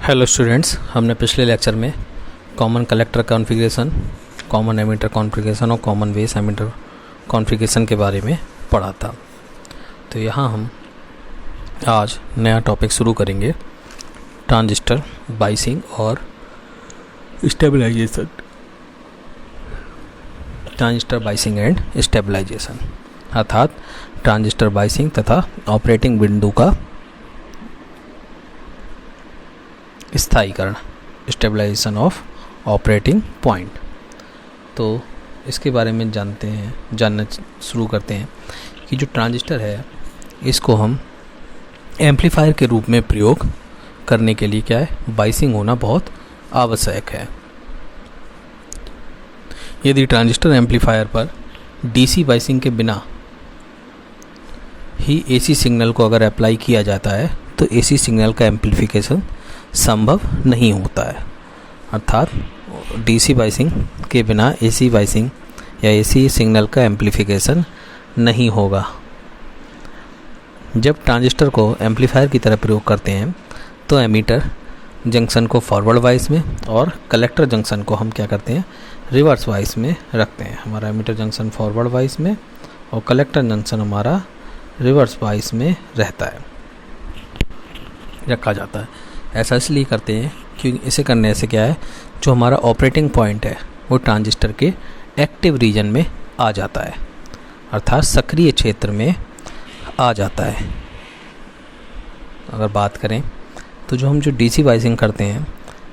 Hello students, हमने पिछले lecture में common collector configuration, common emitter configuration और कॉमन बेस एमिटर कॉन्फ़िगरेशन के बारे में पढ़ा था। तो यहाँ हम आज नया टॉपिक शुरू करेंगे, ट्रांजिस्टर बाइसिंग और stabilisation. Transistor biasing and stabilisation अर्थात ट्रांजिस्टर बाइसिंग तथा ऑपरेटिंग बिंदु का स्थायीकरण, स्टेबलाइजेशन ऑफ ऑपरेटिंग पॉइंट। तो इसके बारे में जानना शुरू करते हैं कि जो ट्रांजिस्टर है इसको हम एम्पलीफायर के रूप में प्रयोग करने के लिए क्या है, बाइसिंग होना बहुत आवश्यक है। यदि ट्रांजिस्टर एम्पलीफायर पर डीसी बाइसिंग के बिना ही एसी सिग्नल को अगर अप्लाई किया जाता है तो एसी सिग्नल का एम्पलीफिकेशन संभव नहीं होता है। अर्थात डीसी बाइसिंग के बिना एसी बाइसिंग या एसी सिग्नल का एम्पलीफिकेशन नहीं होगा। जब ट्रांजिस्टर को एम्पलीफायर की तरह प्रयोग करते हैं तो एमीटर जंक्शन को फॉरवर्ड वाइस में और कलेक्टर जंक्शन को हम क्या करते हैं, रिवर्स वाइस में रखते हैं। हमारा एमीटर जंक्शन फॉरवर्ड वाइस में और कलेक्टर जंक्शन हमारा रिवर्स वाइस में रखा जाता है। ऐसा इसलिए करते हैं क्योंकि इसे करने से क्या है, जो हमारा ऑपरेटिंग पॉइंट है वो ट्रांजिस्टर के एक्टिव रीजन में आ जाता है, अर्थात सक्रिय क्षेत्र में आ जाता है। अगर बात करें तो जो हम डीसी बाइसिंग करते हैं,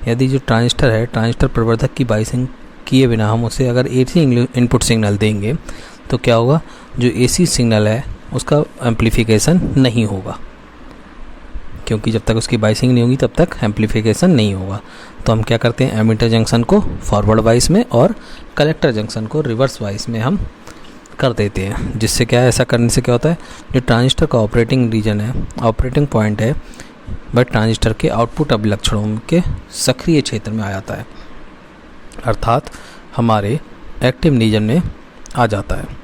यदि जो ट्रांजिस्टर है, ट्रांजिस्टर प्रवर्धक की बाइसिंग किए बिना हम उसे अगर एसी इनपुट सिग्नल देंगे तो क्या होगा, जो एसी सिग्नल है उसका एम्पलीफिकेशन नहीं होगा, क्योंकि जब तक उसकी बाइसिंग नहीं होगी तब तक एम्पलीफिकेशन नहीं होगा। तो हम क्या करते हैं, एमीटर जंक्शन को फॉरवर्ड वाइस में और कलेक्टर जंक्शन को रिवर्स वाइस में हम कर देते हैं। जिससे क्या है, ऐसा करने से क्या होता है, जो ट्रांजिस्टर का ऑपरेटिंग रीजन है, ऑपरेटिंग पॉइंट है, वह ट्रांजिस्टर के आउटपुट अभिलक्षणों के सक्रिय क्षेत्र में आ जाता है, अर्थात हमारे एक्टिव रीजन में आ जाता है।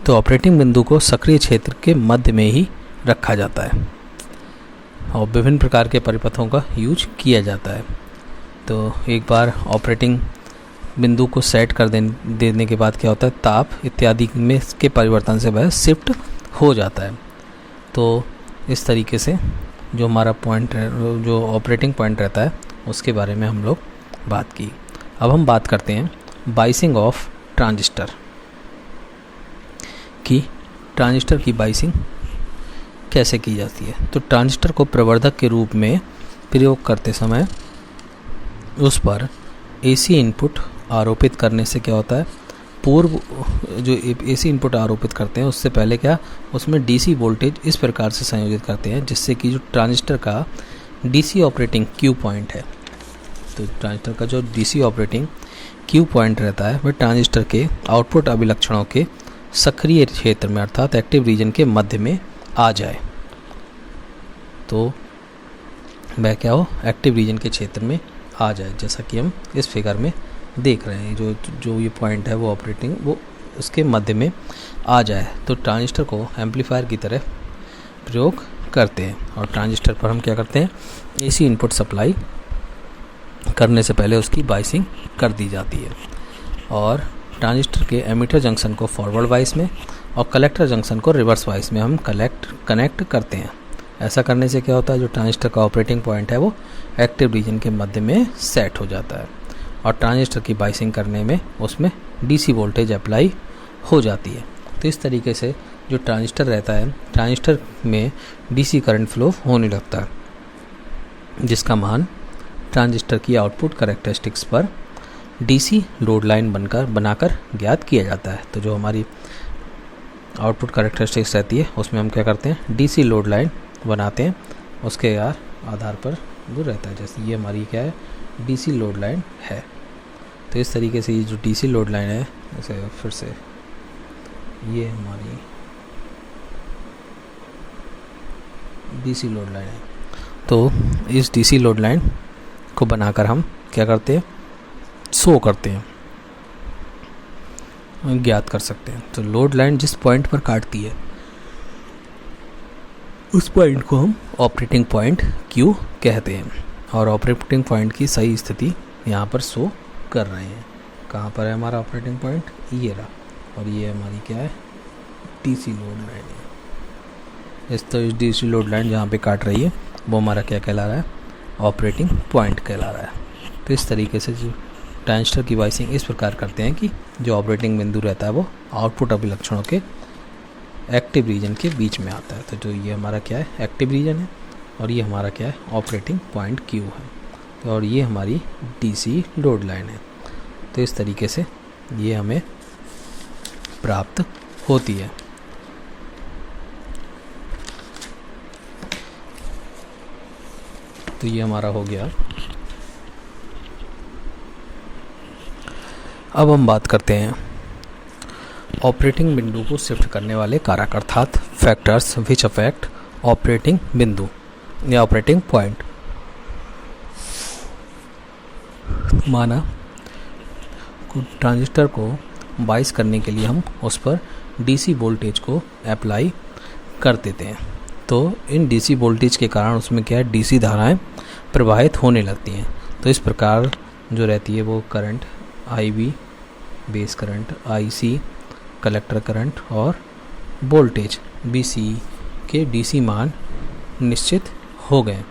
तो ऑपरेटिंग बिंदु को सक्रिय क्षेत्र के मध्य में ही रखा जाता है और विभिन्न प्रकार के परिपथों का यूज किया जाता है। तो एक बार ऑपरेटिंग बिंदु को सेट कर देने के बाद क्या होता है, ताप इत्यादि में के परिवर्तन से वह शिफ्ट हो जाता है। तो इस तरीके से जो हमारा पॉइंट है, जो ऑपरेटिंग पॉइंट रहता है, उसके बारे में हम लोग बात की। अब हम बात करते हैं बाइसिंग ऑफ ट्रांजिस्टर की। ट्रांजिस्टर की बाइसिंग कैसे की जाती है। तो ट्रांजिस्टर को प्रवर्धक के रूप में प्रयोग करते समय उस पर एसी इनपुट आरोपित करने से क्या होता है, पूर्व जो एसी इनपुट आरोपित करते हैं उससे पहले क्या, उसमें डीसी वोल्टेज इस प्रकार से संयोजित करते हैं जिससे कि जो ट्रांजिस्टर का डीसी ऑपरेटिंग क्यू पॉइंट है, तो ट्रांजिस्टर का जो डीसी ऑपरेटिंग क्यू पॉइंट रहता है वह ट्रांजिस्टर के आउटपुट अभिलक्षणों के सक्रिय क्षेत्र में अर्थात एक्टिव रीजन के मध्य में आ जाए। तो वह क्या हो, एक्टिव रीजन के क्षेत्र में आ जाए, जैसा कि हम इस फिगर में देख रहे हैं। जो ये पॉइंट है वो ऑपरेटिंग, वो उसके मध्य में आ जाए तो ट्रांजिस्टर को एम्पलीफायर की तरह प्रयोग करते हैं। और ट्रांजिस्टर पर हम क्या करते हैं, एसी इनपुट सप्लाई करने से पहले उसकी बाइसिंग कर दी जाती है और ट्रांजिस्टर के एमीटर जंक्शन को फॉरवर्ड वाइस में और कलेक्टर जंक्शन को रिवर्स वाइस में हम कनेक्ट करते हैं। ऐसा करने से क्या होता है, जो ट्रांजिस्टर का ऑपरेटिंग पॉइंट है वो एक्टिव रीजन के मध्य में सेट हो जाता है और ट्रांजिस्टर की बाइसिंग करने में उसमें डीसी वोल्टेज अप्लाई हो जाती है। तो इस तरीके से जो ट्रांजिस्टर रहता है, ट्रांजिस्टर में डीसी करंट फ्लो होने लगता है, जिसका मान ट्रांजिस्टर की आउटपुट कैरेक्टरिस्टिक्स पर डीसी लोड लाइन बनाकर ज्ञात किया जाता है। तो जो हमारी आउटपुट कैरेक्टरिस्टिक्स रहती है उसमें हम क्या करते हैं, डीसी लोड लाइन बनाते हैं, उसके आधार पर वो रहता है। जैसे ये हमारी क्या है, डीसी लोड लाइन है। तो इस तरीके से ये जो डीसी लोड लाइन है, जैसे फिर से ये हमारी डीसी लोड लाइन है। तो इस डीसी लोड लाइन को बनाकर हम क्या करते हैं, शो करते हैं, ज्ञात कर सकते हैं। तो लोड लाइन जिस पॉइंट पर काटती है उस पॉइंट को हम ऑपरेटिंग पॉइंट क्यू कहते हैं। और ऑपरेटिंग पॉइंट की सही स्थिति यहाँ पर शो कर रहे हैं। कहाँ पर है हमारा ऑपरेटिंग पॉइंट, ये रहा, और ये हमारी क्या है, डीसी लोड लाइन है। इस डीसी लोड लाइन जहाँ पे काट रही है वो हमारा क्या कहला रहा है, ऑपरेटिंग पॉइंट कहला रहा है। तो इस तरीके से जो ट्रांजिस्टर की बाइसिंग इस प्रकार करते हैं कि जो ऑपरेटिंग बिंदु रहता है वो आउटपुट अभिलक्षणों के एक्टिव रीजन के बीच में आता है। तो जो ये हमारा क्या है, एक्टिव रीजन है, और ये हमारा क्या है, ऑपरेटिंग पॉइंट क्यू है। तो और ये हमारी डीसी लोड लाइन है। तो इस तरीके से ये हमें प्राप्त होती है। तो ये हमारा हो गया। अब हम बात करते हैं ऑपरेटिंग बिंदु को शिफ्ट करने वाले कारक अर्थात फैक्टर्स विच अफेक्ट ऑपरेटिंग बिंदु या ऑपरेटिंग पॉइंट। माना ट्रांजिस्टर को बाइस करने के लिए हम उस पर डीसी वोल्टेज को अप्लाई कर देते हैं, तो इन डीसी वोल्टेज के कारण उसमें क्या है, डीसी धाराएं प्रवाहित होने लगती हैं। तो इस प्रकार जो रहती है वो current IB, base current IC, collector current और वोल्टेज बीसी के डीसी मान निश्चित हो गए,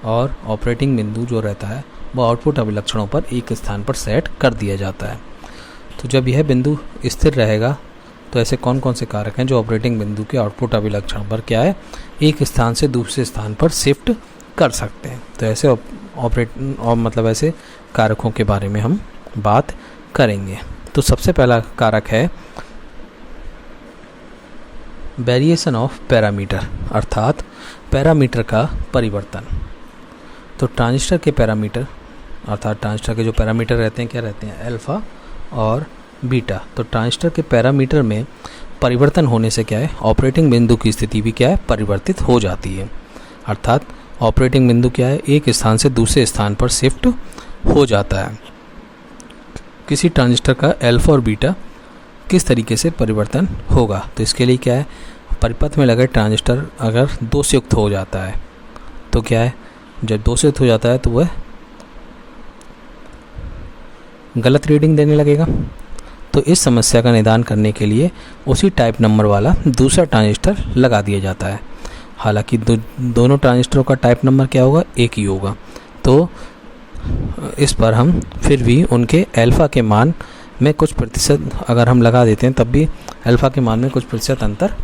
और ऑपरेटिंग बिंदु जो रहता है वो आउटपुट अभिलक्षणों पर एक स्थान पर सेट कर दिया जाता है। तो जब यह बिंदु स्थिर रहेगा तो ऐसे कौन कौन से कारक हैं जो ऑपरेटिंग बिंदु के आउटपुट अभिलक्षण पर क्या है, एक स्थान से दूसरे स्थान पर शिफ्ट कर सकते हैं। तो ऐसे मतलब ऐसे कारकों के बारे में हम बात करेंगे। तो सबसे पहला कारक है वेरिएशन ऑफ पैरामीटर अर्थात पैरामीटर का परिवर्तन। तो ट्रांजिस्टर के पैरामीटर अर्थात ट्रांजिस्टर के जो पैरामीटर रहते हैं क्या रहते हैं, अल्फ़ा और बीटा। तो ट्रांजिस्टर के पैरामीटर में परिवर्तन होने से क्या है, ऑपरेटिंग बिंदु की स्थिति भी क्या है, परिवर्तित हो जाती है। अर्थात ऑपरेटिंग बिंदु क्या है, एक स्थान से दूसरे स्थान पर शिफ्ट हो जाता है। किसी ट्रांजिस्टर का अल्फ़ा और बीटा किस तरीके से परिवर्तन होगा, तो इसके लिए क्या है, परिपथ में लगे ट्रांजिस्टर अगर दोषयुक्त हो जाता है तो क्या है, जब दोषयुक्त हो जाता है तो वह गलत रीडिंग देने लगेगा। तो इस समस्या का निदान करने के लिए उसी टाइप नंबर वाला दूसरा ट्रांजिस्टर लगा दिया जाता है। हालांकि दोनों ट्रांजिस्टरों का टाइप नंबर क्या होगा, एक ही होगा। तो इस पर हम फिर भी उनके अल्फ़ा के मान में कुछ प्रतिशत अगर हम लगा देते हैं तब भी अल्फ़ा के मान में कुछ प्रतिशत अंतर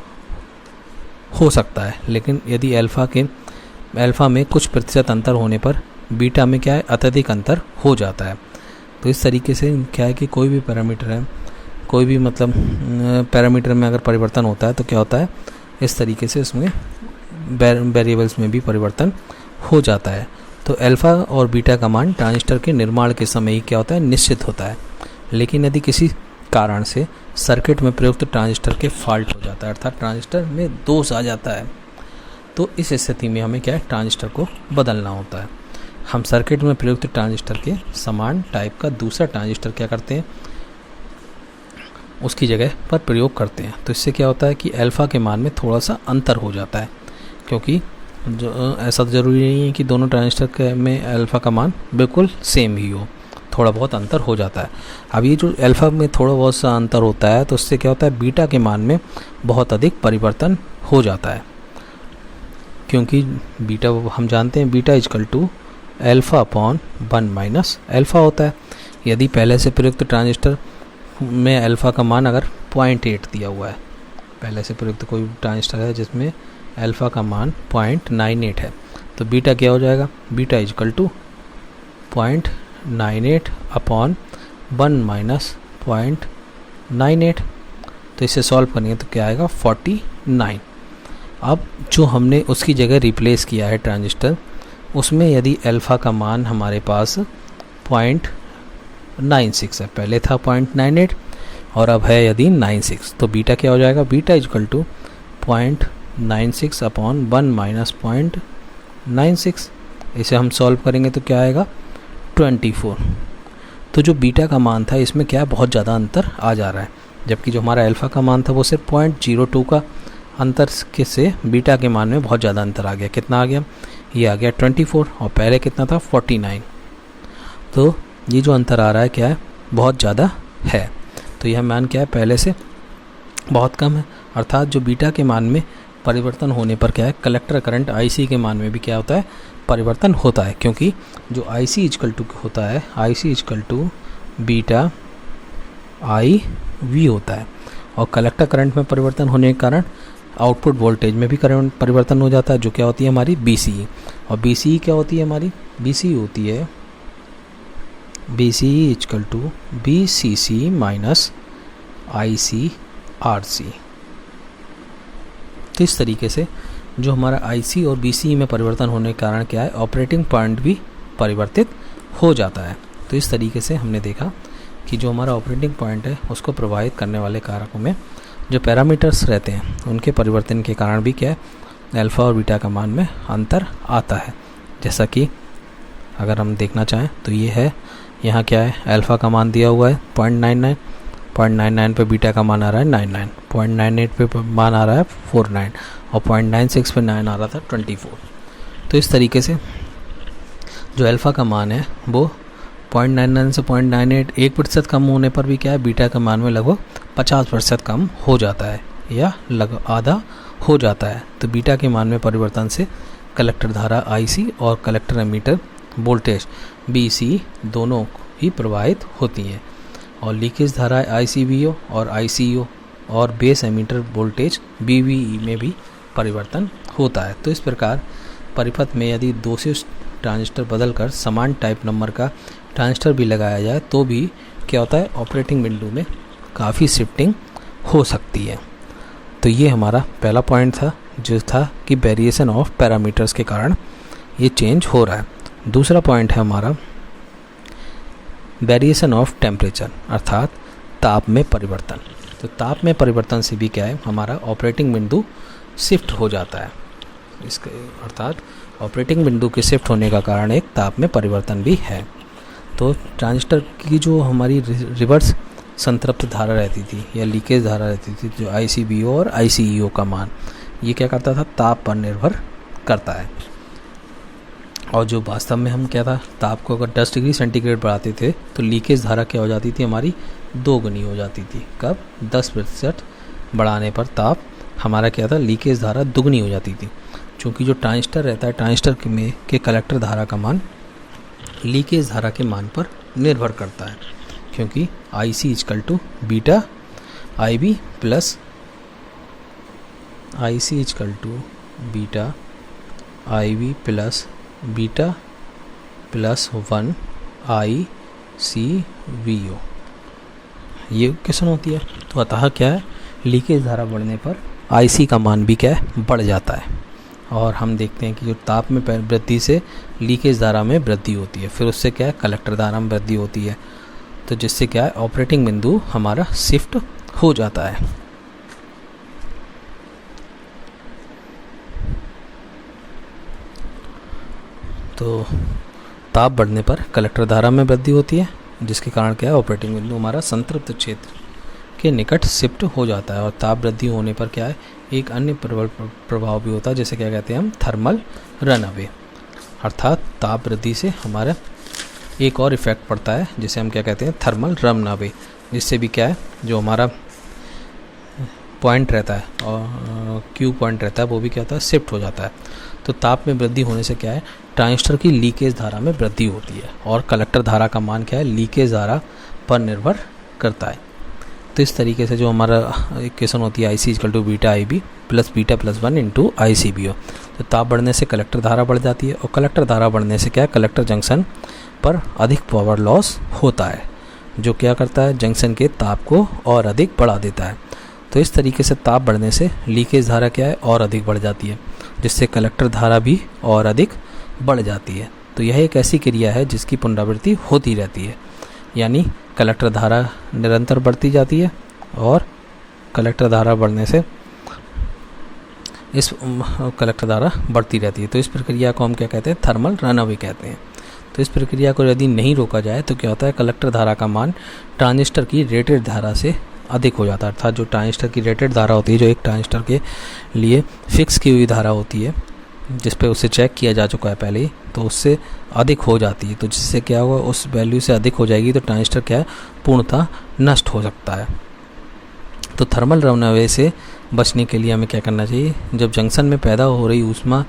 हो सकता है। लेकिन यदि अल्फ़ा में कुछ प्रतिशत अंतर होने पर बीटा में क्या है, अत्यधिक अंतर हो जाता है। तो इस तरीके से क्या है कि कोई भी पैरामीटर है, कोई भी मतलब पैरामीटर में अगर परिवर्तन होता है तो क्या होता है, इस तरीके से इसमें वेरिएबल्स में भी परिवर्तन हो जाता है। तो अल्फ़ा और बीटा का मान ट्रांजिस्टर के निर्माण के समय ही क्या होता है, निश्चित होता है। लेकिन यदि किसी कारण से सर्किट में प्रयुक्त ट्रांजिस्टर के फॉल्ट हो जाता है अर्थात ट्रांजिस्टर में दोष आ जाता है, तो इस स्थिति में हमें क्या है, ट्रांजिस्टर को बदलना होता है। हम सर्किट में प्रयुक्त ट्रांजिस्टर के समान टाइप का दूसरा ट्रांजिस्टर क्या करते हैं, उसकी जगह पर प्रयोग करते हैं। तो इससे क्या होता है कि अल्फ़ा के मान में थोड़ा सा अंतर हो जाता है, क्योंकि जो ऐसा तो ज़रूरी नहीं है कि दोनों ट्रांजिस्टर के में अल्फ़ा का मान बिल्कुल सेम ही हो, थोड़ा बहुत अंतर हो जाता है। अब ये जो अल्फ़ा में थोड़ा बहुत सा अंतर होता है तो उससे क्या होता है, बीटा के मान में बहुत अधिक परिवर्तन हो जाता है, क्योंकि बीटा हम जानते हैं beta equal to alpha upon 1 minus alpha होता है। यदि पहले से प्रयुक्त ट्रांजिस्टर में अल्फ़ा का मान अगर 0.8 दिया हुआ है, पहले से प्रयुक्त कोई ट्रांजिस्टर है जिसमें अल्फ़ा का मान 0.98 है, तो बीटा क्या हो जाएगा, beta equal to 0.98 upon 1 minus 0.98। तो इसे सॉल्व करेंगे तो क्या आएगा, 49। अब जो हमने उसकी जगह रिप्लेस किया है ट्रांजिस्टर, उसमें यदि अल्फ़ा का मान हमारे पास 0.96 है, पहले था 0.98 और अब है यदि 96, तो बीटा क्या हो जाएगा, beta equal to 0.96 upon 1 minus 0.96। इसे हम सॉल्व करेंगे तो क्या आएगा, 24। तो जो बीटा का मान था इसमें क्या बहुत ज़्यादा अंतर आ जा रहा है, जबकि जो हमारा अल्फ़ा का मान था वो सिर्फ 0.02 का अंतर के से बीटा के मान में बहुत ज़्यादा अंतर आ गया। कितना आ गया, ये आ गया 24 और पहले कितना था 49। तो ये जो अंतर आ रहा है क्या है, बहुत ज़्यादा है। तो यह मान क्या है, पहले से बहुत कम है। अर्थात जो बीटा के मान में परिवर्तन होने पर क्या है, कलेक्टर करंट IC के मान में भी क्या होता है, परिवर्तन होता है। क्योंकि जो IC इक्वल टू होता है, IC equal to beta IV होता है। और कलेक्टर करंट में परिवर्तन होने के कारण आउटपुट वोल्टेज में भी करंट परिवर्तन हो जाता है, जो क्या होती है हमारी BCE। और BCE क्या होती है हमारी, BCE होती है BCE equal to BCC minus ICRC। तो इस तरीके से जो हमारा IC और BCE में परिवर्तन होने के कारण क्या है, ऑपरेटिंग पॉइंट भी परिवर्तित हो जाता है। तो इस तरीके से हमने देखा कि जो हमारा ऑपरेटिंग पॉइंट है उसको प्रभावित करने वाले कारकों में जो पैरामीटर्स रहते हैं उनके परिवर्तन के कारण भी क्या है, अल्फ़ा और बीटा का मान में अंतर आता है। जैसा कि अगर हम देखना चाहें तो ये है, यहाँ क्या है, अल्फ़ा का मान दिया हुआ है 0.99 पे बीटा का मान आ रहा है 99, 0.98 पे मान आ रहा है 49 और 0.96 पे 9 आ रहा था 24। तो इस तरीके से जो अल्फ़ा का मान है वो 0.99 से 0.98 1% कम होने पर भी क्या है, बीटा का मान में लगभग 50% कम हो जाता है या लगभग आधा हो जाता है। तो बीटा के मान में परिवर्तन से कलेक्टर धारा IC और कलेक्टर एमीटर वोल्टेज BCE दोनों ही प्रभावित होती हैं। और लीकेज धारा ICVO और ICO और बेस एमीटर वोल्टेज BVE में भी परिवर्तन होता है। तो इस प्रकार परिपथ में यदि 2 से ट्रांजिस्टर बदलकर समान टाइप नंबर का ट्रांजिस्टर भी लगाया जाए तो भी क्या होता है, ऑपरेटिंग बिंदु में काफ़ी शिफ्टिंग हो सकती है। तो ये हमारा पहला पॉइंट था, जो था कि वेरिएशन ऑफ पैरामीटर्स के कारण ये चेंज हो रहा है। दूसरा पॉइंट है हमारा वेरिएशन ऑफ टेम्परेचर, अर्थात ताप में परिवर्तन। तो ताप में परिवर्तन से भी क्या है, हमारा ऑपरेटिंग बिंदु शिफ्ट हो जाता है। इसके अर्थात ऑपरेटिंग बिंदु के शिफ्ट होने का कारण एक ताप में परिवर्तन भी है। तो ट्रांजिस्टर की जो हमारी रिवर्स संतृप्त धारा रहती थी या लीकेज धारा रहती थी, जो ICVO और ICEO का मान, ये क्या करता था, ताप पर निर्भर करता है। और जो वास्तव में हम क्या था, ताप को अगर 10 डिग्री सेंटीग्रेड बढ़ाते थे तो लीकेज धारा क्या हो जाती थी, हमारी 2 गुनी हो जाती थी। कब, 10% बढ़ाने पर ताप हमारा क्या था, लीकेज धारा दुगनी हो जाती थी। क्योंकि जो ट्रांजिस्टर रहता है, ट्रांजिस्टर के कलेक्टर धारा का मान लीकेज धारा के मान पर निर्भर करता है। क्योंकि IC equal to beta IB plus IC equal to beta IB plus beta plus 1 ICVO, ये इक्वेशन होती है। तो अतः क्या है, लीकेज धारा बढ़ने पर IC का मान भी क्या है, बढ़ जाता है। और हम देखते हैं कि जो ताप में वृद्धि से लीकेज धारा में वृद्धि होती है, फिर उससे क्या है, कलेक्टर धारा में वृद्धि होती है। तो जिससे क्या है, ऑपरेटिंग बिंदु हमारा शिफ्ट हो जाता है। तो ताप बढ़ने पर कलेक्टर धारा में वृद्धि होती है, जिसके कारण क्या है, ऑपरेटिंग बिंदु हमारा संतृप्त क्षेत्र के निकट शिफ्ट हो जाता है। और ताप वृद्धि होने पर क्या है, एक अन्य प्रभाव भी होता है, जैसे क्या कहते हैं हम, थर्मल रन अवे। अर्थात ताप वृद्धि से हमारा एक और इफेक्ट पड़ता है, जिसे हम क्या कहते हैं, थर्मल रन अवे। जिससे भी क्या है, जो हमारा पॉइंट रहता है और Q पॉइंट रहता है, वो भी क्या होता है, शिफ्ट हो जाता है। तो ताप में वृद्धि होने से क्या है, ट्रांजिस्टर की लीकेज धारा में वृद्धि होती है और कलेक्टर धारा का मान क्या है, लीकेज धारा पर निर्भर करता है। तो इस तरीके से जो हमारा इक्वेशन होती है, IC equal to beta IB plus beta plus 1 into ICVO। तो ताप बढ़ने से कलेक्टर धारा बढ़ जाती है और कलेक्टर धारा बढ़ने से क्या है, कलेक्टर जंक्शन पर अधिक पावर लॉस होता है, जो क्या करता है, जंक्शन के ताप को और अधिक बढ़ा देता है। तो इस तरीके से ताप बढ़ने से लीकेज धारा क्या है, और अधिक बढ़ जाती है, जिससे कलेक्टर धारा भी और अधिक बढ़ जाती है। तो यह एक ऐसी क्रिया है जिसकी पुनरावृत्ति होती रहती है, यानी कलेक्टर धारा निरंतर बढ़ती जाती है और कलेक्टर धारा बढ़ने से इस कलेक्टर धारा बढ़ती रहती है। तो इस प्रक्रिया को हम क्या कहते हैं, थर्मल रन अवे कहते हैं। तो इस प्रक्रिया को यदि नहीं रोका जाए तो क्या होता है, कलेक्टर धारा का मान ट्रांजिस्टर की रेटेड धारा से अधिक हो जाता है। अर्थात जो ट्रांजिस्टर की रेटेड धारा होती है, जो एक ट्रांजिस्टर के लिए फिक्स की हुई धारा होती है, जिस पे उसे चेक किया जा चुका है पहले ही, तो उससे अधिक हो जाती है, तो जिससे क्या होगा, उस वैल्यू से अधिक हो जाएगी तो ट्रांजिस्टर क्या है, पूर्णतः नष्ट हो सकता है। तो थर्मल रनअवे से बचने के लिए हमें क्या करना चाहिए, जब जंक्शन में पैदा हो रही ऊष्मा,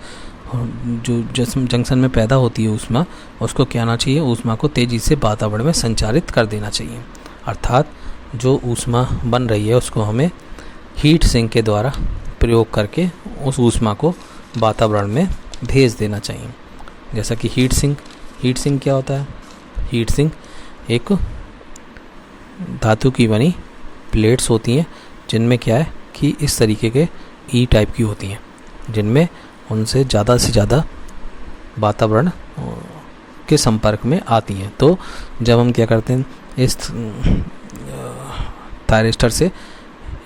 जो जंक्शन में पैदा होती है ऊष्मा, उसको क्या आना चाहिए, ऊष्मा को तेज़ी से वातावरण में संचारित कर देना चाहिए। अर्थात जो ऊष्मा बन रही है उसको हमें हीट सिंक के द्वारा प्रयोग करके उस ऊष्मा को वातावरण में भेज देना चाहिए। जैसा कि हीट सिंक क्या होता है, हीट सिंक एक धातु की बनी प्लेट्स होती हैं जिनमें क्या है कि इस तरीके के ई टाइप की होती हैं, जिनमें उनसे ज़्यादा से ज़्यादा वातावरण के संपर्क में आती हैं। तो जब हम क्या करते हैं, इस थायरिस्टर से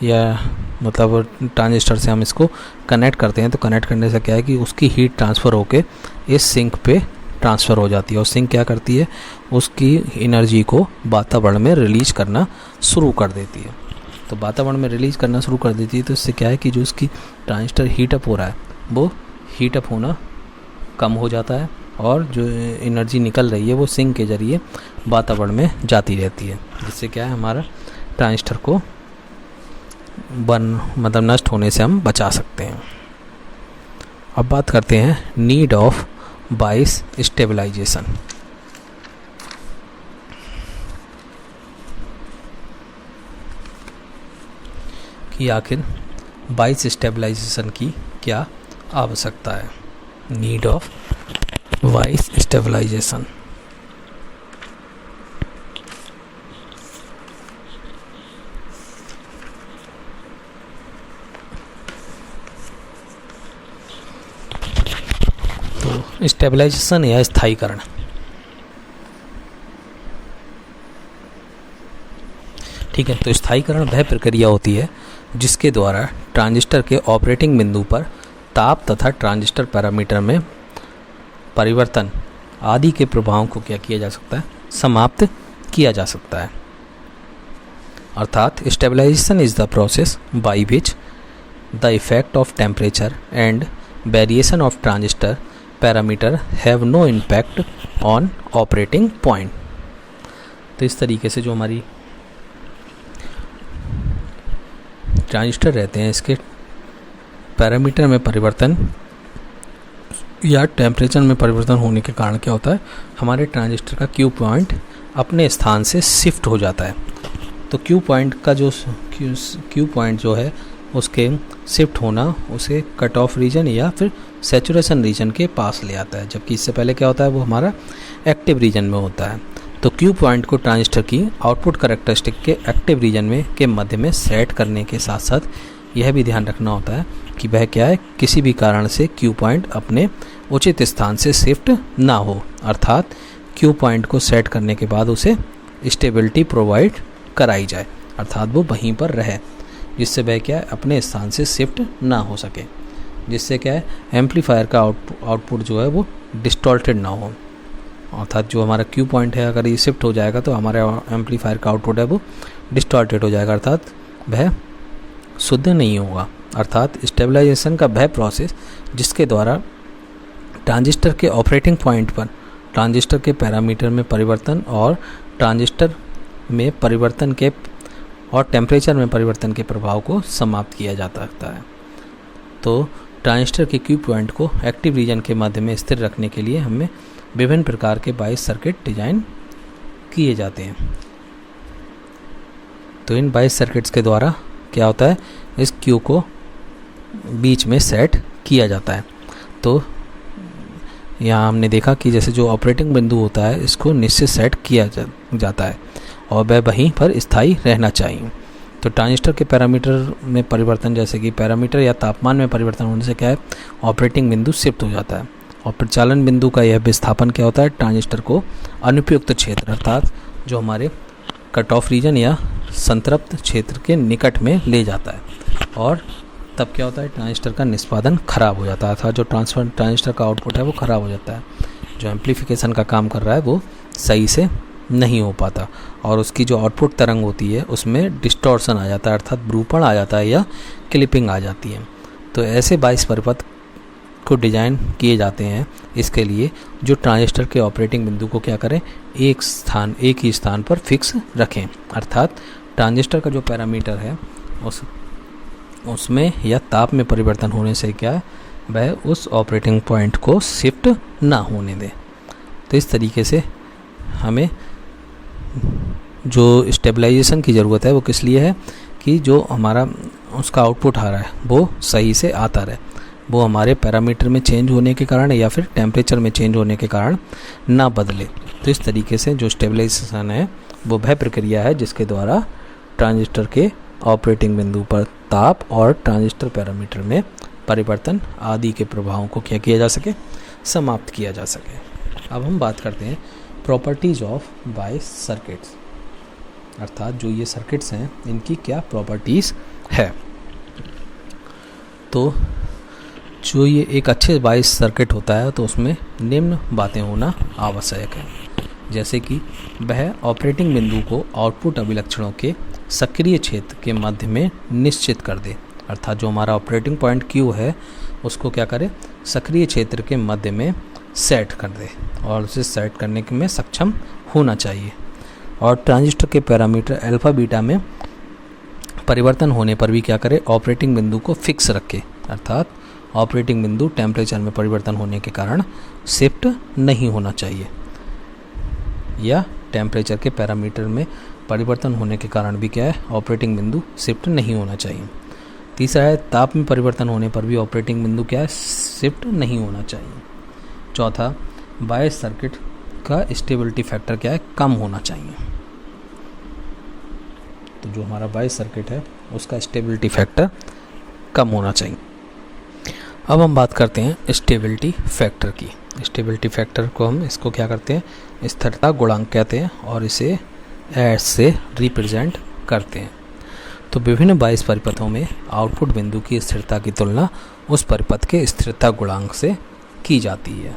या मतलब ट्रांजिस्टर से हम इसको कनेक्ट करते हैं, तो कनेक्ट करने से क्या है कि उसकी हीट ट्रांसफ़र होके इस सिंक पे ट्रांसफ़र हो जाती है, और सिंक क्या करती है, उसकी एनर्जी को वातावरण में रिलीज करना शुरू कर देती है। तो वातावरण में रिलीज करना शुरू कर देती है, तो इससे क्या है कि जो उसकी ट्रांजिस्टर हीटअप हो रहा है वो हीटअप होना कम हो जाता है, और जो एनर्जी निकल रही है वो सिंक के ज़रिए वातावरण में जाती रहती है, जिससे क्या है हमारा ट्रांजिस्टर को मतलब नष्ट होने से हम बचा सकते हैं। अब बात करते हैं नीड ऑफ बाइस स्टेबलाइजेशन। कि आखिर बाइस स्टेबलाइजेशन की क्या आवश्यकता है, नीड ऑफ बाइस स्टेबलाइजेशन। तो स्टेबलाइजेशन या स्थायीकरण, ठीक है। तो स्थायीकरण वह प्रक्रिया होती है जिसके द्वारा ट्रांजिस्टर के ऑपरेटिंग बिंदु पर ताप तथा ट्रांजिस्टर पैरामीटर में परिवर्तन आदि के प्रभावों को क्या किया जा सकता है, समाप्त किया जा सकता है। अर्थात stabilisation is the process by which the effect of temperature and variation of transistor parameter have no impact on operating point. तो इस तरीके से जो हमारी ट्रांजिस्टर रहते हैं, इसके पैरामीटर में परिवर्तन या टेम्परेचर में परिवर्तन होने के कारण क्या होता है, हमारे ट्रांजिस्टर का क्यू पॉइंट अपने स्थान से शिफ्ट हो जाता है। तो क्यू पॉइंट का जो क्यू पॉइंट जो है उसके शिफ्ट होना उसे कट ऑफ रीजन या फिर सैचुरेशन रीजन के पास ले आता है, जबकि इससे पहले क्या होता है, वो हमारा एक्टिव रीजन में होता है। तो क्यू पॉइंट को ट्रांजिस्टर की आउटपुट कैरेक्टरिस्टिक के एक्टिव रीजन में के मध्य में सेट करने के साथ साथ यह भी ध्यान रखना होता है कि वह क्या है, किसी भी कारण से क्यू पॉइंट अपने उचित स्थान से शिफ्ट ना हो। अर्थात क्यू पॉइंट को सेट करने के बाद उसे स्टेबिलिटी प्रोवाइड कराई जाए, अर्थात वो वहीं पर रहे, जिससे वह क्या है, अपने स्थान से शिफ्ट ना हो सके, जिससे क्या है एम्पलीफायर का आउटपुट जो है वो डिस्टॉर्टेड ना हो। अर्थात जो हमारा क्यू पॉइंट है अगर ये शिफ्ट हो जाएगा तो हमारे एम्पलीफायर का आउटपुट है वो डिस्टॉर्टेड हो जाएगा, अर्थात वह शुद्ध नहीं होगा। अर्थात स्टेबलाइजेशन का वह प्रोसेस जिसके द्वारा ट्रांजिस्टर के ऑपरेटिंग पॉइंट पर ट्रांजिस्टर के पैरामीटर में परिवर्तन और ट्रांजिस्टर में परिवर्तन के और टेम्परेचर में परिवर्तन के प्रभाव को समाप्त किया जा सकता है। तो ट्रांजिस्टर के क्यू पॉइंट को एक्टिव रीजन के मध्य में स्थिर रखने के लिए हमें विभिन्न प्रकार के बाइस सर्किट डिजाइन किए जाते हैं। तो इन बाइस सर्किट्स के द्वारा क्या होता है, इस क्यू को बीच में सेट किया जाता है। तो यहाँ हमने देखा कि जैसे जो ऑपरेटिंग बिंदु होता है इसको निश्चित सेट किया जाता है और वह वहीं पर स्थायी रहना चाहिए। तो ट्रांजिस्टर के पैरामीटर में परिवर्तन, जैसे कि पैरामीटर या तापमान में परिवर्तन होने से क्या है, ऑपरेटिंग बिंदु शिफ्ट हो जाता है। और प्रचालन बिंदु का यह विस्थापन क्या होता है, ट्रांजिस्टर को अनुपयुक्त क्षेत्र अर्थात जो हमारे कट ऑफ रीजन या संतृप्त क्षेत्र के निकट में ले जाता है, और तब क्या होता है, ट्रांजिस्टर का निष्पादन खराब हो जाता है, अर्थात जो ट्रांजिस्टर का आउटपुट है वो खराब हो जाता है, जो एम्पलीफिकेशन का काम कर रहा है वो सही से नहीं हो पाता, और उसकी जो आउटपुट तरंग होती है उसमें डिस्टॉर्शन आ जाता है, अर्थात विरूपण आ जाता है या क्लिपिंग आ जाती है। तो ऐसे बाइस परिपथ को डिज़ाइन किए जाते हैं इसके लिए जो ट्रांजिस्टर के ऑपरेटिंग बिंदु को क्या करें, एक ही स्थान पर फिक्स रखें, अर्थात ट्रांजिस्टर का जो पैरामीटर है उसमें या ताप में परिवर्तन होने से क्या है, वह उस ऑपरेटिंग पॉइंट को शिफ्ट ना होने दें। तो इस तरीके से हमें जो स्टेबलाइजेशन की ज़रूरत है वो किस लिए है कि जो हमारा उसका आउटपुट आ रहा है वो सही से आता रहे, वो हमारे पैरामीटर में चेंज होने के कारण या फिर टेम्परेचर में चेंज होने के कारण ना बदले। तो इस तरीके से जो स्टेबलाइजेशन है वो वह प्रक्रिया है जिसके द्वारा ट्रांजिस्टर के ऑपरेटिंग बिंदु पर ताप और ट्रांजिस्टर पैरामीटर में परिवर्तन आदि के प्रभावों को क्या किया जा सके, समाप्त किया जा सके। अब हम बात करते हैं प्रॉपर्टीज़ ऑफ बायस सर्किट्स, अर्थात जो ये सर्किट्स हैं इनकी क्या प्रॉपर्टीज़ है। तो जो ये एक अच्छे बायस सर्किट होता है तो उसमें निम्न बातें होना आवश्यक है, जैसे कि वह ऑपरेटिंग बिंदु को आउटपुट अभिलक्षणों के सक्रिय क्षेत्र के मध्य में निश्चित कर दे, अर्थात जो हमारा ऑपरेटिंग पॉइंट Q है उसको क्या करे, सक्रिय क्षेत्र के मध्य में सेट कर दे और उसे सेट करने के में सक्षम होना चाहिए। और ट्रांजिस्टर के पैरामीटर अल्फा बीटा में परिवर्तन होने पर भी क्या करे, ऑपरेटिंग बिंदु को फिक्स रखे, अर्थात ऑपरेटिंग बिंदु टेम्परेचर में परिवर्तन होने के कारण शिफ्ट नहीं होना चाहिए, या टेम्परेचर के पैरामीटर में परिवर्तन होने के कारण भी क्या है, ऑपरेटिंग बिंदु शिफ्ट नहीं होना चाहिए। तीसरा है ताप में परिवर्तन होने पर भी ऑपरेटिंग बिंदु क्या है, शिफ्ट नहीं होना चाहिए। चौथा, बायस सर्किट का स्टेबिलिटी फैक्टर क्या है, कम होना चाहिए। तो जो हमारा बायस सर्किट है उसका स्टेबिलिटी फैक्टर कम होना चाहिए। अब हम बात करते हैं स्टेबिलिटी फैक्टर की। स्टेबिलिटी फैक्टर को हम इसको क्या करते हैं, स्थिरता गुणांक कहते हैं और इसे एस से रिप्रेजेंट करते हैं। तो विभिन्न बायस परिपथों में आउटपुट बिंदु की स्थिरता की तुलना उस परिपथ के स्थिरता गुणांक से की जाती है।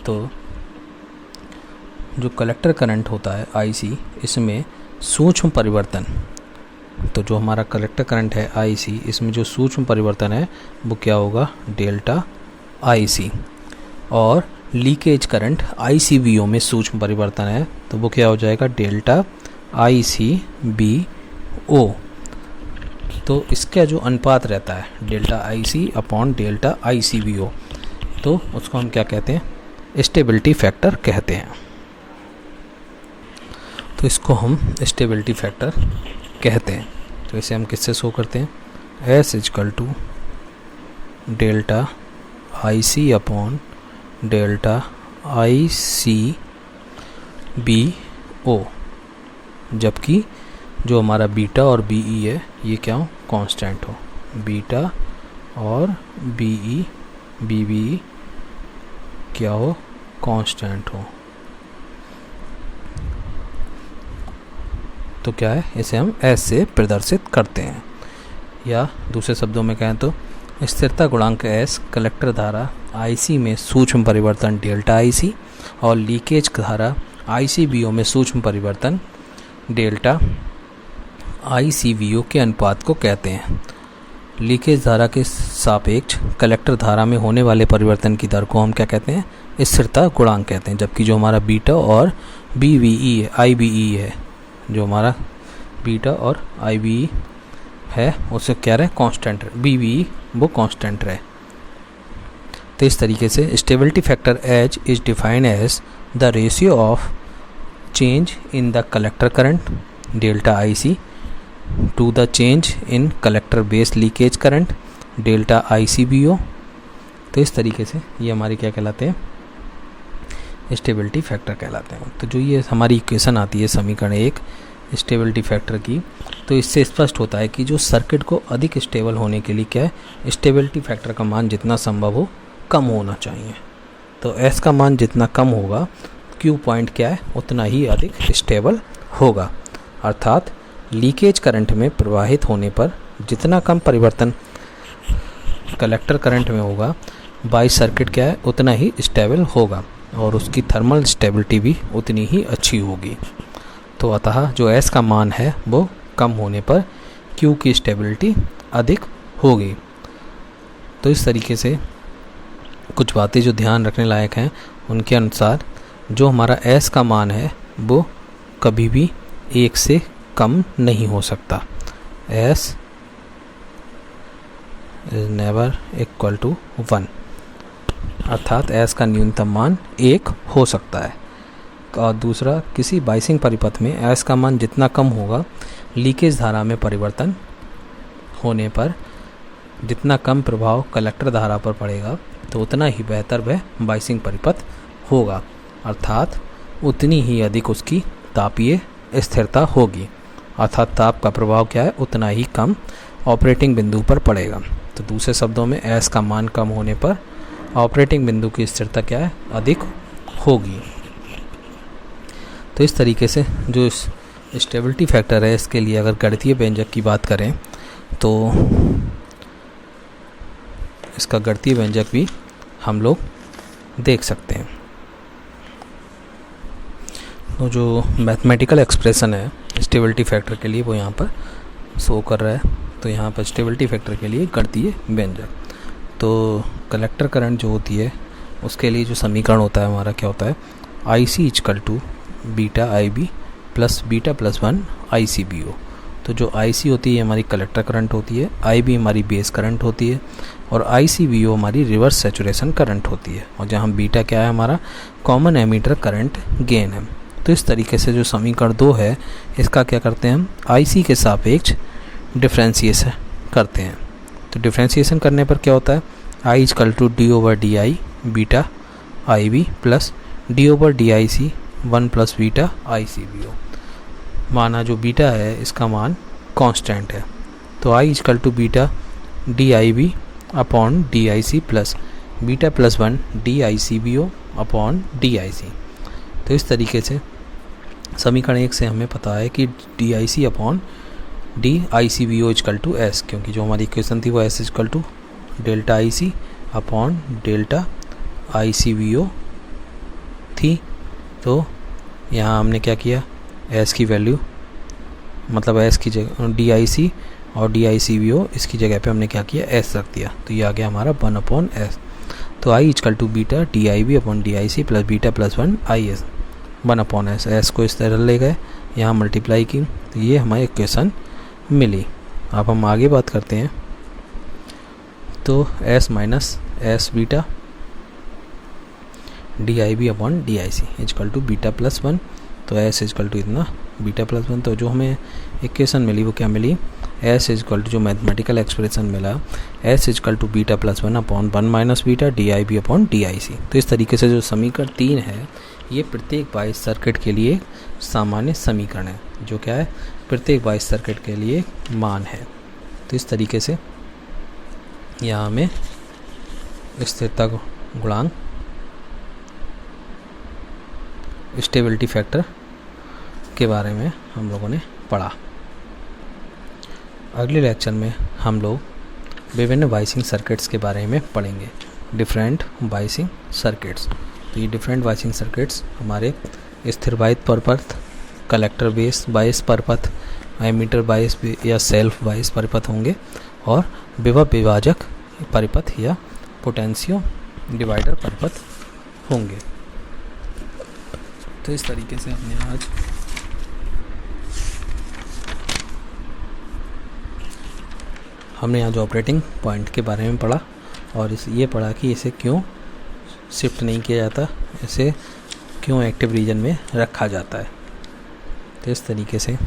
तो जो कलेक्टर करंट होता है IC, इसमें सूक्ष्म परिवर्तन, तो जो हमारा कलेक्टर करंट है IC, इसमें जो सूक्ष्म परिवर्तन है वो क्या होगा, डेल्टा IC। और लीकेज करंट ICVO में सूक्ष्म परिवर्तन है तो वो क्या हो जाएगा, डेल्टा ICBO। तो इसका जो अनुपात रहता है delta IC upon delta ICVO, तो उसको हम क्या कहते हैं, स्टेबिलिटी फैक्टर कहते हैं। तो इसको हम स्टेबिलिटी फैक्टर कहते हैं। तो इसे हम किससे शो करते हैं, S equal to delta IC upon delta ICBO, जबकि जो हमारा बीटा और BE है ये क्या हो, कांस्टेंट हो, बीटा और BE क्या हो, कांस्टेंट हो। तो क्या है, इसे हम S से प्रदर्शित करते हैं, या दूसरे शब्दों में कहें तो स्थिरता गुणांक S कलेक्टर धारा IC में सूक्ष्म परिवर्तन डेल्टा IC और लीकेज धारा ICBO में सूक्ष्म परिवर्तन डेल्टा ICVO के अनुपात को कहते हैं। लीकेज धारा के सापेक्ष कलेक्टर धारा में होने वाले परिवर्तन की दर को हम क्या कहते हैं, स्थिरता गुणांक कहते हैं, जबकि जो हमारा बीटा और IBE है, जो हमारा बीटा और IBE है उसे क्या रहे, कांस्टेंट, BBE वो कांस्टेंट रहे। तो इस तरीके से stability factor H is defined as the ratio of change in the collector current delta IC to the change in collector base leakage current delta ICBO। तो इस तरीके से ये हमारी क्या कहलाते हैं, स्टेबिलिटी फैक्टर कहलाते हैं। तो जो ये हमारी इक्वेशन आती है समीकरण 1 स्टेबिलिटी फैक्टर की, तो इससे स्पष्ट होता है कि जो सर्किट को अधिक स्टेबल होने के लिए क्या है, स्टेबिलिटी फैक्टर का मान जितना संभव हो कम होना चाहिए। तो S का मान जितना कम होगा Q पॉइंट क्या है उतना ही अधिक स्टेबल होगा, अर्थात लीकेज करंट में प्रवाहित होने पर जितना कम परिवर्तन कलेक्टर करंट में होगा, बायस सर्किट क्या है उतना ही स्टेबल होगा और उसकी थर्मल स्टेबिलिटी भी उतनी ही अच्छी होगी। तो अतः जो S का मान है वो कम होने पर Q की स्टेबिलिटी अधिक होगी। तो इस तरीके से कुछ बातें जो ध्यान रखने लायक हैं, उनके अनुसार जो हमारा s का मान है वो कभी भी 1 से कम नहीं हो सकता। s is never equal to 1, अर्थात s का न्यूनतम मान 1 हो सकता है। और दूसरा, किसी बाइसिंग परिपथ में s का मान जितना कम होगा, लीकेज धारा में परिवर्तन होने पर जितना कम प्रभाव कलेक्टर धारा पर पड़ेगा तो उतना ही बेहतर वह बाइसिंग परिपथ होगा, अर्थात उतनी ही अधिक उसकी तापीय स्थिरता होगी। अर्थात ताप का प्रभाव क्या है, उतना ही कम ऑपरेटिंग बिंदु पर पड़ेगा। तो दूसरे शब्दों में s का मान कम होने पर ऑपरेटिंग बिंदु की स्थिरता क्या है, अधिक होगी। तो इस तरीके से जो स्टेबिलिटी फैक्टर है, इसके लिए अगर गणितीय व्यंजक की बात करें तो इसका गणितीय व्यंजक भी हम लोग देख सकते हैं। तो जो मैथमेटिकल एक्सप्रेशन है स्टेबिलिटी फैक्टर के लिए वो यहाँ पर शो कर रहा है। तो यहाँ पर स्टेबिलिटी फैक्टर के लिए गणितीय व्यंजक, तो कलेक्टर करंट जो होती है उसके लिए जो समीकरण होता है हमारा क्या होता है, IC equal to beta IB plus beta plus 1 ICBO। तो जो IC होती है हमारी कलेक्टर करंट होती है, IB हमारी बेस करंट होती है और ICBO हमारी रिवर्स सैचुरेशन करंट होती है। और जहाँ बीटा क्या है, हमारा कॉमन एमीटर करंट गेन है। तो इस तरीके से जो समीकरण 2 है इसका क्या करते हैं हम, IC के सापेक्ष डिफ्रेंशिएशन करते हैं। तो डिफ्रेंशिएशन करने पर क्या होता है, I equal to d/di beta IB plus d/dic 1 plus beta ICBO। माना जो बीटा है इसका मान कांस्टेंट है, तो I equal to beta DIB upon DIC plus beta plus 1 DICBO upon DIC। तो इस तरीके से समीकरण 1 से हमें पता है कि DIC upon DICBO equal to S, क्योंकि जो हमारी इक्वेशन थी वो S equal to delta IC upon delta ICBO थी। तो यहाँ हमने क्या किया, S की वैल्यू मतलब S की जगह DIC और DICBO इसकी जगह पे हमने क्या किया, S रख दिया। तो ये आ गया हमारा 1/S। तो I equal to beta DIB upon DIC plus beta plus 1 IS 1/S। S को इस तरह ले गए, यहाँ मल्टीप्लाई की, तो ये हमारी इक्वेशन मिली। अब हम आगे बात करते हैं। तो S minus S beta DIB upon DIC equal to beta plus 1। तो S इक्वल टू इतना बीटा प्लस 1। तो जो हमें इक्वेशन मिली वो क्या मिली, S इक्वल टू जो मैथमेटिकल एक्सप्रेशन मिला, S equal to beta plus 1 upon 1 minus beta DIB upon DIC। तो इस तरीके से जो समीकरण 3 है ये प्रत्येक बाइस सर्किट के लिए सामान्य समीकरण है, जो क्या है, प्रत्येक बाइस सर्किट के लिए मान है। तो इस तरीके से यहाँ हमें स्थिरता गुणांक स्टेबिलिटी फैक्टर के बारे में हम लोगों ने पढ़ा। अगले लेक्चर में हम लोग विभिन्न बाइसिंग सर्किट्स के बारे में पढ़ेंगे, डिफरेंट बाइसिंग सर्किट्स। तो ये डिफरेंट बाइसिंग सर्किट्स हमारे स्थिर बाइस परिपथ, कलेक्टर बेस बाइस परिपथ, एमीटर बाइस या सेल्फ बाइस परिपथ होंगे और विभव विभाजक परिपथ या पोटेंशियो डिवाइडर परिपथ होंगे। तो इस तरीके से हमने आज जो ऑपरेटिंग पॉइंट के बारे में पढ़ा और ये पढ़ा कि इसे क्यों शिफ्ट नहीं किया जाता, इसे क्यों एक्टिव रीजन में रखा जाता है। तो इस तरीके से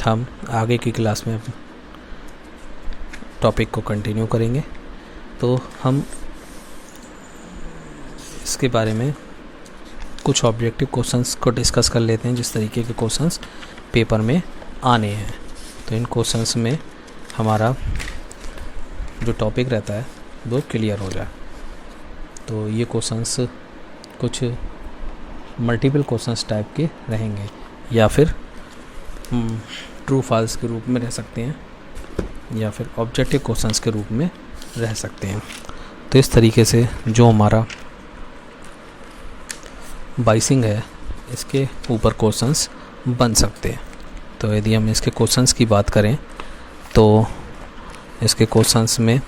हम आगे की क्लास में टॉपिक को कंटिन्यू करेंगे। तो हम इसके बारे में कुछ ऑब्जेक्टिव क्वेश्चंस को डिस्कस कर लेते हैं, जिस तरीके के क्वेश्चंस पेपर में आने हैं। तो इन क्वेश्चंस में हमारा जो टॉपिक रहता है वो क्लियर हो जाए। तो ये क्वेश्चंस कुछ मल्टीपल क्वेश्चंस टाइप के रहेंगे या फिर ट्रू फॉल्स के रूप में रह सकते हैं या फिर ऑब्जेक्टिव क्वेश्चंस के रूप में रह सकते हैं। तो इस तरीके से जो हमारा बाइसिंग है इसके ऊपर क्वेश्चंस बन सकते हैं। तो यदि हम इसके क्वेश्चंस की बात करें तो इसके क्वेश्चंस में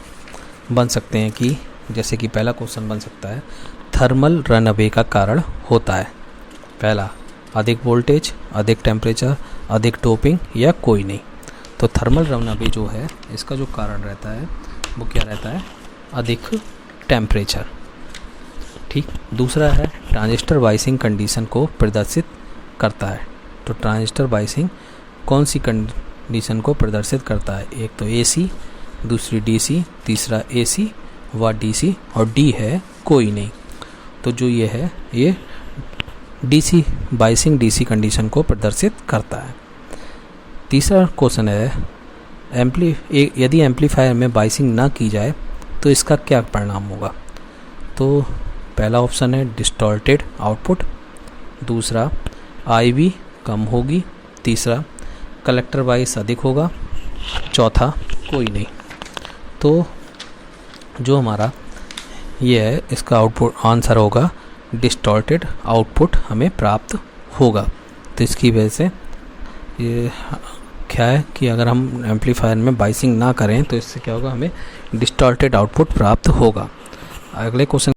बन सकते हैं कि जैसे कि पहला क्वेश्चन बन सकता है, थर्मल रन अवे का कारण होता है। पहला, अधिक वोल्टेज, अधिक टेम्परेचर, अधिक डोपिंग या कोई नहीं। तो थर्मल रन अवे जो है इसका जो कारण रहता है वो क्या रहता है, अधिक टेम्परेचर। ठीक। दूसरा है, ट्रांजिस्टर बायसिंग कंडीशन को प्रदर्शित करता है। तो ट्रांजिस्टर बायसिंग कौन सी कंडीशन को प्रदर्शित करता है, एक तो एसी, दूसरी डीसी, तीसरा एसी व डीसी और डी है कोई नहीं। तो जो ये है ये डीसी बायसिंग डीसी कंडीशन को प्रदर्शित करता है। तीसरा क्वेश्चन है, यदि एम्पलीफायर में बायसिंग ना की जाए तो इसका क्या परिणाम होगा। तो पहला ऑप्शन है डिस्टॉर्टेड आउटपुट, दूसरा आईवी कम होगी, तीसरा कलेक्टर वाइज अधिक होगा, चौथा कोई नहीं। तो जो हमारा ये है इसका आउटपुट आंसर होगा डिस्टॉर्टेड आउटपुट हमें प्राप्त होगा। तो इसकी वजह से ये क्या है कि अगर हम एम्पलीफायर में बायसिंग ना करें तो इससे क्या होगा, हमें डिस्टॉर्टेड आउटपुट प्राप्त होगा। अगले क्वेश्चन